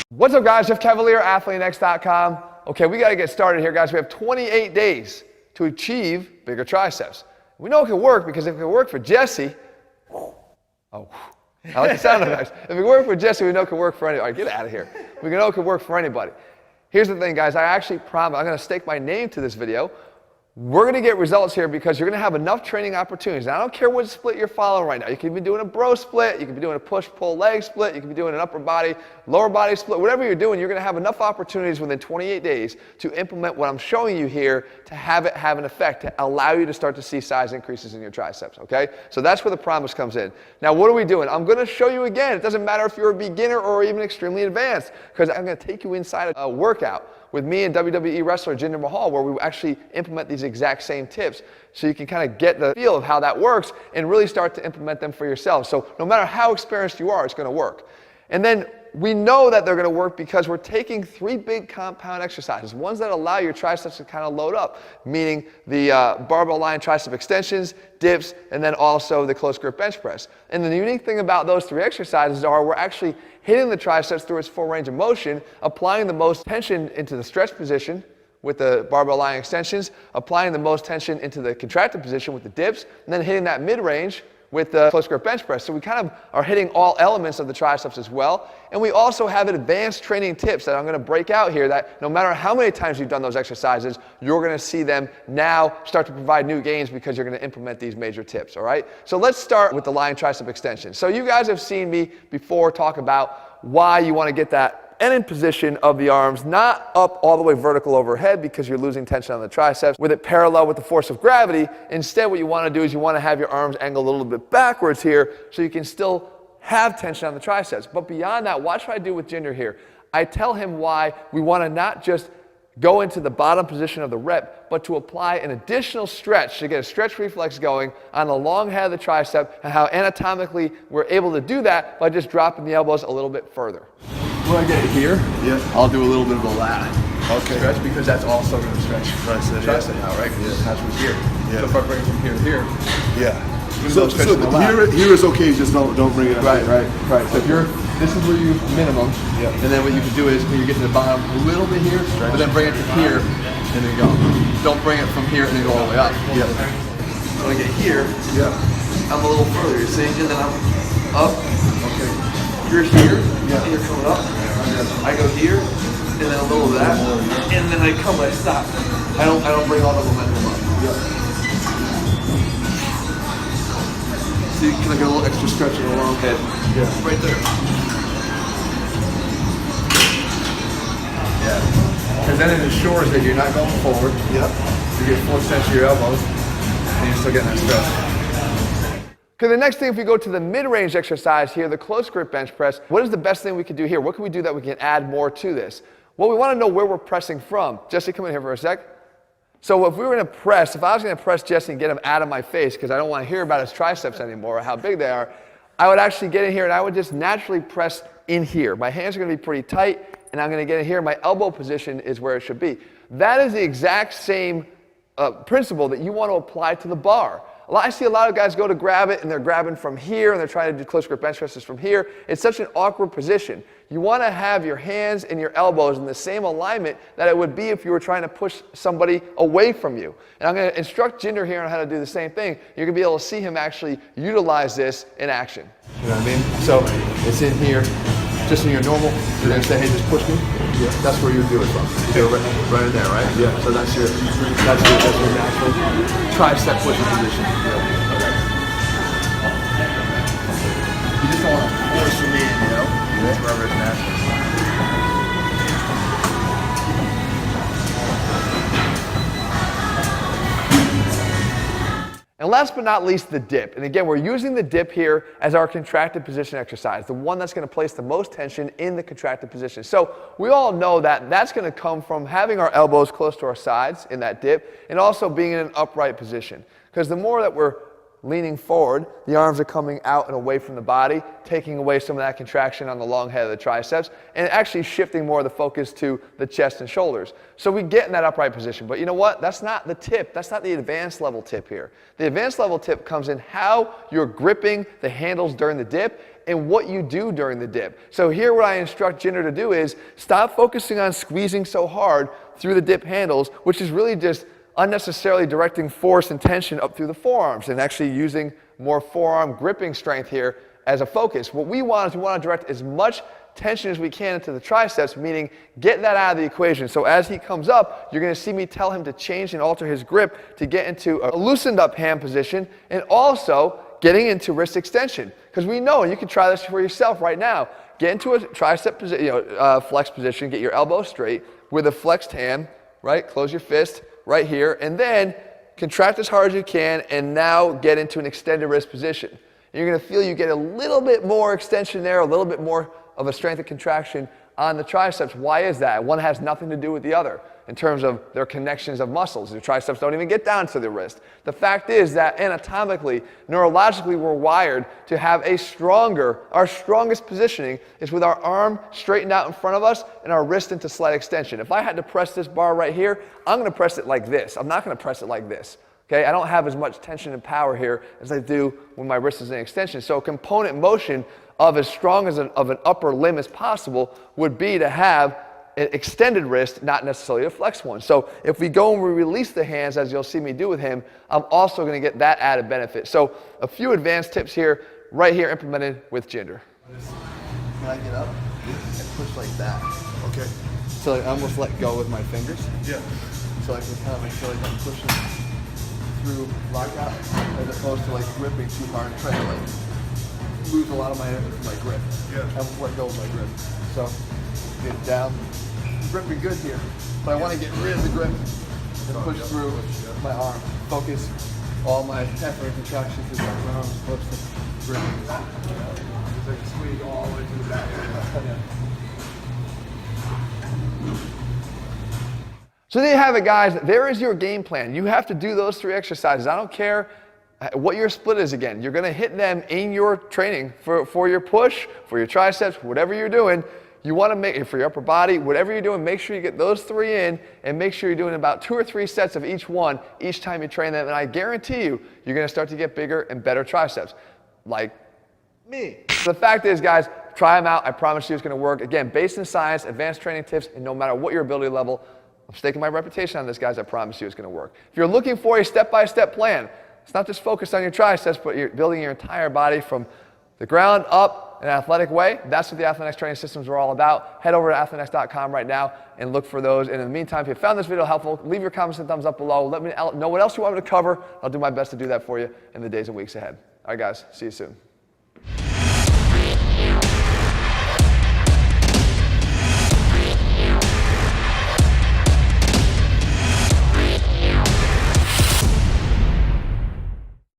What's up, guys? Jeff Cavalier, ATHLEAN-X.com. Okay, we got to get started here, guys. We have 28 days to achieve bigger triceps. We know it can work because if it can work for Jesse, oh, I like the sound effects. If it can work for Jesse, we know it can work for anybody. All right, get out of here. We know it can work for anybody. Here's the thing, guys. I actually promise, I'm going to stake my name to this video. We're going to get results here because you're going to have enough training opportunities. Now, I don't care what split you're following right now. You can be doing a bro split, you can be doing a push-pull leg split, you can be doing an upper body, lower body split. Whatever you're doing, you're going to have enough opportunities within 28 days to implement what I'm showing you here to have it have an effect, to allow you to start to see size increases in your triceps, okay? So that's where the promise comes in. Now, what are we doing? I'm going to show you again. It doesn't matter if you're a beginner or even extremely advanced, because I'm going to take you inside a workout with me and WWE wrestler Jinder Mahal, where we actually implement these exact same tips so you can kind of get the feel of how that works and really start to implement them for yourself. So no matter how experienced you are, it's going to work. And then we know that they're going to work because we're taking 3 big compound exercises, ones that allow your triceps to kind of load up, meaning the barbell line tricep extensions, dips, and then also the close grip bench press. And the unique thing about those 3 exercises are we're actually hitting the triceps through its full range of motion, applying the most tension into the stretch position with the barbell line extensions, applying the most tension into the contracted position with the dips, and then hitting that mid-range with the close grip bench press. So we kind of are hitting all elements of the triceps as well. And we also have advanced training tips that I'm going to break out here that no matter how many times you've done those exercises, you're going to see them now start to provide new gains because you're going to implement these major tips, all right? So let's start with the lying tricep extension. So you guys have seen me before talk about why you want to get that end position of the arms, not up all the way vertical overhead because you're losing tension on the triceps, with it parallel with the force of gravity. Instead, what you want to do is you want to have your arms angled a little bit backwards here so you can still have tension on the triceps. But beyond that, watch what I do with Jinder here. I tell him why we want to not just go into the bottom position of the rep, but to apply an additional stretch to get a stretch reflex going on the long head of the tricep, and how anatomically we're able to do that by just dropping the elbows a little bit further. When I get it here, I'll do a little bit of a lat stretch because that's also going to stretch tricep now, right? Because that's what's here. So if I bring it from here to here, so here is okay, just don't bring it up. Right. So if you're, this is where you minimum, and then what you can do is when you get to the bottom a little bit here, but then bring it to here, and then go. Don't bring it from here and then go all the way up. When I get here, I'm a little further, you see, and then I'm up. Okay. You're here, and you're coming up. I go here, and then a little of that, and then I come, I stop. I don't bring all the momentum up. See, can I get a little extra stretch in the long head? Right there. Because then it ensures that you're not going forward. You get full extension of your elbows, and you're still getting that stretch. Okay, the next thing, if we go to the mid-range exercise here, the close grip bench press, what is the best thing we can do here? What can we do that we can add more to this? Well, we want to know where we're pressing from. Jesse, come in here for a sec. So if we were going to press, if I was going to press Jesse and get him out of my face because I don't want to hear about his triceps anymore or how big they are, I would actually get in here and I would just naturally press in here. My hands are going to be pretty tight and I'm going to get in here. My elbow position is where it should be. That is the exact same principle that you want to apply to the bar. I see a lot of guys go to grab it and they're grabbing from here and they're trying to do close grip bench presses from here. It's such an awkward position. You want to have your hands and your elbows in the same alignment that it would be if you were trying to push somebody away from you. And I'm going to instruct Jinder here on how to do the same thing. You're going to be able to see him actually utilize this in action. You know what I mean? So it's in here, just in your normal. You're going to say, hey, just push me. That's where you do it from. You do it right in there, right? So that's your natural tricep pushing position. Okay. You just don't want to force your knee in, you know? That's wherever it's natural. And last but not least, the dip. And again, we're using the dip here as our contracted position exercise, the one that's going to place the most tension in the contracted position. So we all know that that's going to come from having our elbows close to our sides in that dip and also being in an upright position. Because the more that we're leaning forward. The arms are coming out and away from the body, taking away some of that contraction on the long head of the triceps, and actually shifting more of the focus to the chest and shoulders. So we get in that upright position. But you know what? That's not the tip. That's not the advanced level tip here. The advanced level tip comes in how you're gripping the handles during the dip and what you do during the dip. So here what I instruct Jinder to do is stop focusing on squeezing so hard through the dip handles, which is really just unnecessarily directing force and tension up through the forearms and actually using more forearm gripping strength here as a focus. What we want is we want to direct as much tension as we can into the triceps, meaning get that out of the equation. So as he comes up, you're going to see me tell him to change and alter his grip to get into a loosened up hand position and also getting into wrist extension. Because we know, and you can try this for yourself right now, get into a tricep position, flex position, get your elbow straight with a flexed hand, right? Close your fist right here, and then contract as hard as you can, and now get into an extended wrist position. And you're going to feel you get a little bit more extension there, a little bit more of a strength of contraction on the triceps. Why is that? One has nothing to do with the other in terms of their connections of muscles. The triceps don't even get down to the wrist. The fact is that anatomically, neurologically, we're wired to have our strongest positioning is with our arm straightened out in front of us and our wrist into slight extension. If I had to press this bar right here, I'm going to press it like this. I'm not going to press it like this. Okay, I don't have as much tension and power here as I do when my wrist is in extension. So a component motion of as strong as an upper limb as possible would be to have an extended wrist, not necessarily a flex one. So if we go and we release the hands, as you'll see me do with him, I'm also going to get that added benefit. So a few advanced tips here, right here implemented with Jinder. Can I get up and push like that? Okay. So I almost let go with my fingers. Yeah. So I can kind of feel like I'm pushing through lockout as opposed to like gripping too hard and trying to like lose a lot of my grip. Yeah. I won't let go of my grip. So get down. Gripping good here, but I want to get rid of the grip and push through my arm. Focus all my effort and contraction through my arms as opposed to gripping. It's like a squeeze all the way to the back. So there you have it, guys. There is your game plan. You have to do those 3 exercises. I don't care what your split is again. You're going to hit them in your training for your push, for your triceps, whatever you're doing. You want to make it for your upper body, whatever you're doing, make sure you get those 3 in and make sure you're doing about 2 or 3 sets of each one each time you train them. And I guarantee you, you're going to start to get bigger and better triceps. Like me. So the fact is, guys, try them out. I promise you it's going to work. Again, based in science, advanced training tips, and no matter what your ability level, I'm staking my reputation on this, guys. I promise you it's going to work. If you're looking for a step-by-step plan, it's not just focused on your triceps, but you're building your entire body from the ground up in an athletic way. That's what the ATHLEAN-X training systems are all about. Head over to ATHLEAN-X.com right now and look for those. And in the meantime, if you found this video helpful, leave your comments and thumbs up below. Let me know what else you want me to cover. I'll do my best to do that for you in the days and weeks ahead. All right, guys. See you soon.